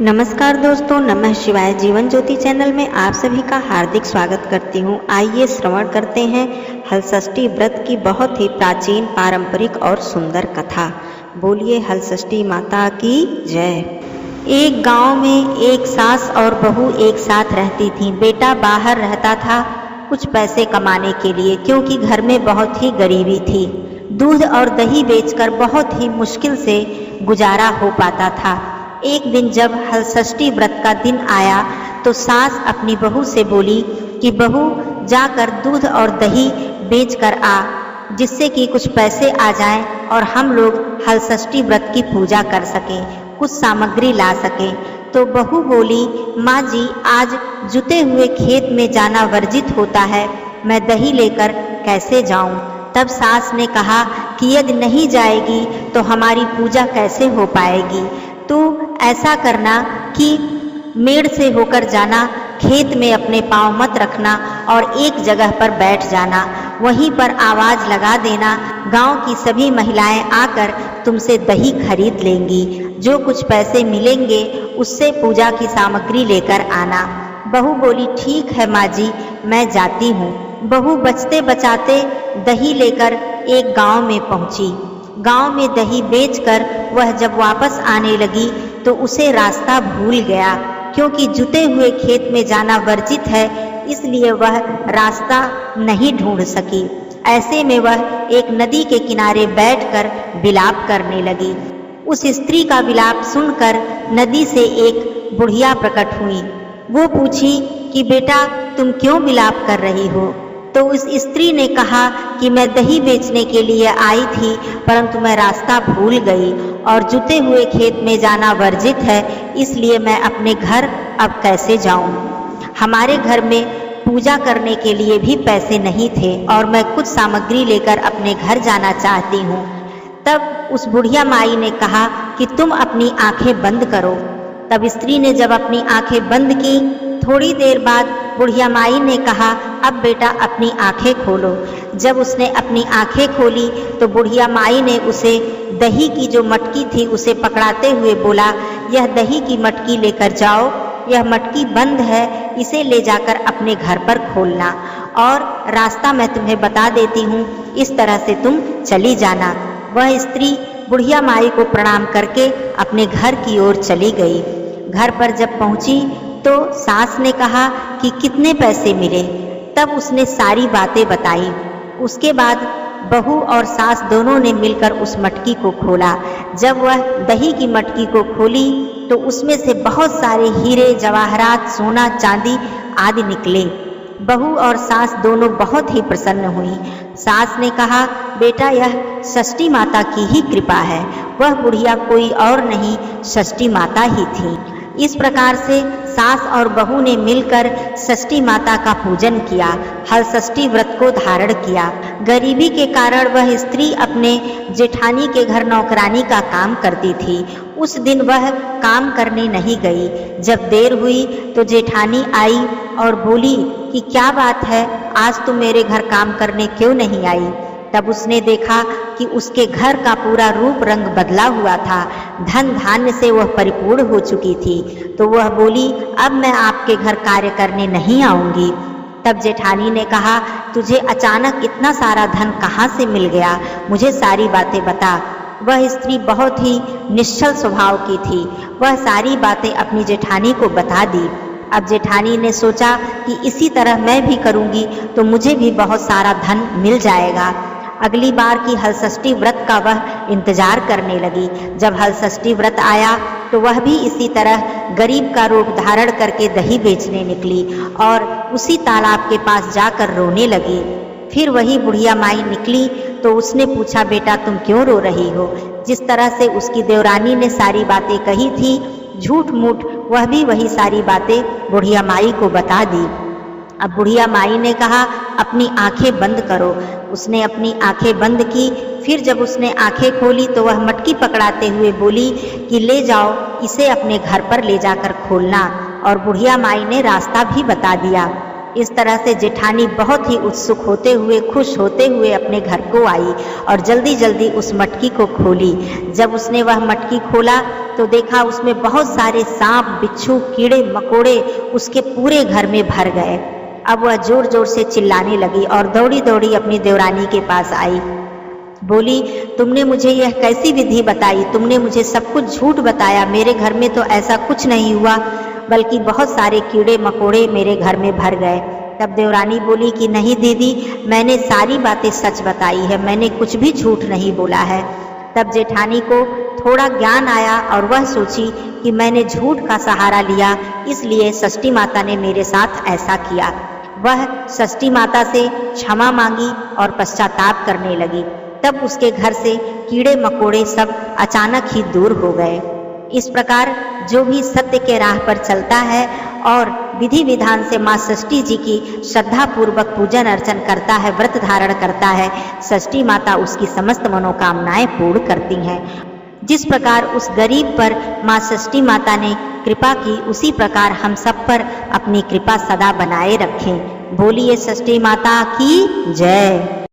नमस्कार दोस्तों, नमः शिवाय। जीवन ज्योति चैनल में आप सभी का हार्दिक स्वागत करती हूँ। आइए श्रवण करते हैं हलषष्ठी व्रत की बहुत ही प्राचीन, पारंपरिक और सुंदर कथा। बोलिए हलषष्ठी माता की जय। एक गांव में एक सास और बहू एक साथ रहती थीं। बेटा बाहर रहता था कुछ पैसे कमाने के लिए, क्योंकि घर में बहुत ही गरीबी थी। दूध और दही बेचकर बहुत ही मुश्किल से गुजारा हो पाता था। एक दिन जब हलषष्ठी व्रत का दिन आया तो सास अपनी बहू से बोली कि बहू, जाकर दूध और दही बेच कर आ, जिससे कि कुछ पैसे आ जाएं और हम लोग हलषष्ठी व्रत की पूजा कर सकें, कुछ सामग्री ला सकें। तो बहू बोली, माँ जी, आज जुते हुए खेत में जाना वर्जित होता है, मैं दही लेकर कैसे जाऊं? तब सास ने कहा कि यदि नहीं जाएगी तो हमारी पूजा कैसे हो पाएगी? तो ऐसा करना कि मेड़ से होकर जाना, खेत में अपने पाँव मत रखना और एक जगह पर बैठ जाना, वहीं पर आवाज़ लगा देना, गांव की सभी महिलाएं आकर तुमसे दही खरीद लेंगी, जो कुछ पैसे मिलेंगे उससे पूजा की सामग्री लेकर आना। बहू बोली, ठीक है माँ जी, मैं जाती हूँ। बहू बचते बचाते दही लेकर एक गांव में पहुंची। गांव में दही बेचकर वह जब वापस आने लगी तो उसे रास्ता भूल गया, क्योंकि जुते हुए खेत में जाना वर्जित है, इसलिए वह रास्ता नहीं ढूंढ सकी। ऐसे में वह एक नदी के किनारे बैठकर विलाप करने लगी। उस स्त्री का विलाप सुनकर नदी से एक बुढ़िया प्रकट हुई। वो पूछी कि बेटा, तुम क्यों विलाप कर रही हो? तो उस स्त्री ने कहा कि मैं दही बेचने के लिए आई थी, परंतु मैं रास्ता भूल गई और जुते हुए खेत में जाना वर्जित है, इसलिए मैं अपने घर अब कैसे जाऊं? हमारे घर में पूजा करने के लिए भी पैसे नहीं थे और मैं कुछ सामग्री लेकर अपने घर जाना चाहती हूँ। तब उस बुढ़िया माई ने कहा कि तुम अपनी आंखें बंद करो। तब स्त्री ने जब अपनी आंखें बंद की, थोड़ी देर बाद बुढ़िया माई ने कहा, अब बेटा अपनी आंखें खोलो। जब उसने अपनी आंखें खोली तो बुढ़िया माई ने उसे दही की जो मटकी थी उसे पकड़ाते हुए बोला, यह दही की मटकी लेकर जाओ, यह मटकी बंद है, इसे ले जाकर अपने घर पर खोलना और रास्ता मैं तुम्हें बता देती हूँ, इस तरह से तुम चली जाना। वह स्त्री बुढ़िया माई को प्रणाम करके अपने घर की ओर चली गई। घर पर जब पहुंची तो सास ने कहा कि कितने पैसे मिले? तब उसने सारी बातें बताई। उसके बाद बहू और सास दोनों ने मिलकर उस मटकी को खोला। जब वह दही की मटकी को खोली तो उसमें से बहुत सारे हीरे, जवाहरात, सोना, चांदी आदि निकले। बहू और सास दोनों बहुत ही प्रसन्न हुई। सास ने कहा, बेटा, यह षष्ठी माता की ही कृपा है, वह बुढ़िया कोई और नहीं, षष्ठी माता ही थी। इस प्रकार से सास और बहू ने मिलकर षष्ठी माता का पूजन किया, हलषष्ठी व्रत को धारण किया। गरीबी के कारण वह स्त्री अपने जेठानी के घर नौकरानी का काम करती थी। उस दिन वह काम करने नहीं गई। जब देर हुई तो जेठानी आई और बोली कि क्या बात है, आज तुम मेरे घर काम करने क्यों नहीं आई? तब उसने देखा कि उसके घर का पूरा रूप रंग बदला हुआ था, धन धान्य से वह परिपूर्ण हो चुकी थी। तो वह बोली, अब मैं आपके घर कार्य करने नहीं आऊंगी। तब जेठानी ने कहा, तुझे अचानक इतना सारा धन कहाँ से मिल गया? मुझे सारी बातें बता। वह स्त्री बहुत ही निश्चल स्वभाव की थी। वह सारी बातें अपनी जेठानी को बता दी। अब जेठानी ने सोचा कि इसी तरह मैं भी करूंगी तो मुझे भी बहुत सारा धन मिल जाएगा। अगली बार की हलषष्ठी व्रत का वह इंतजार करने लगी। जब हलषष्ठी व्रत आया तो वह भी इसी तरह गरीब का रूप धारण करके दही बेचने निकली और उसी तालाब के पास जाकर रोने लगी। फिर वही बुढ़िया माई निकली तो उसने पूछा, बेटा, तुम क्यों रो रही हो? जिस तरह से उसकी देवरानी ने सारी बातें कही थी, झूठ मूठ वह भी वही सारी बातें बुढ़िया माई को बता दी। अब बुढ़िया माई ने कहा, अपनी आंखें बंद करो। उसने अपनी आंखें बंद की। फिर जब उसने आंखें खोली तो वह मटकी पकड़ाते हुए बोली कि ले जाओ, इसे अपने घर पर ले जाकर खोलना। और बुढ़िया माई ने रास्ता भी बता दिया। इस तरह से जेठानी बहुत ही उत्सुक होते हुए, खुश होते हुए अपने घर को आई और जल्दी जल्दी उस मटकी को खोली। जब उसने वह मटकी खोला तो देखा उसमें बहुत सारे सांप, बिच्छू, कीड़े मकोड़े उसके पूरे घर में भर गए। अब वह जोर जोर से चिल्लाने लगी और दौड़ी दौड़ी अपनी देवरानी के पास आई। बोली, तुमने मुझे यह कैसी विधि बताई? तुमने मुझे सब कुछ झूठ बताया। मेरे घर में तो ऐसा कुछ नहीं हुआ, बल्कि बहुत सारे कीड़े मकोड़े मेरे घर में भर गए। तब देवरानी बोली कि नहीं दीदी, मैंने सारी बातें सच बताई है, मैंने कुछ भी झूठ नहीं बोला है। तब जेठानी को थोड़ा ज्ञान आया और वह सोची कि मैंने झूठ का सहारा लिया, इसलिए षष्ठी माता ने मेरे साथ ऐसा किया। वह षष्ठी माता से क्षमा मांगी और पश्चाताप करने लगी। तब उसके घर से कीड़े मकोड़े सब अचानक ही दूर हो गए। इस प्रकार जो भी सत्य के राह पर चलता है और विधि विधान से माँ षष्ठी जी की श्रद्धा पूर्वक पूजन अर्चन करता है, व्रत धारण करता है, षष्ठी माता उसकी समस्त मनोकामनाएं पूर्ण करती हैं। जिस प्रकार उस गरीब पर माँ षष्ठी माता ने कृपा की, उसी प्रकार हम सब पर अपनी कृपा सदा बनाए रखें। बोलिए षष्ठी माता की जय।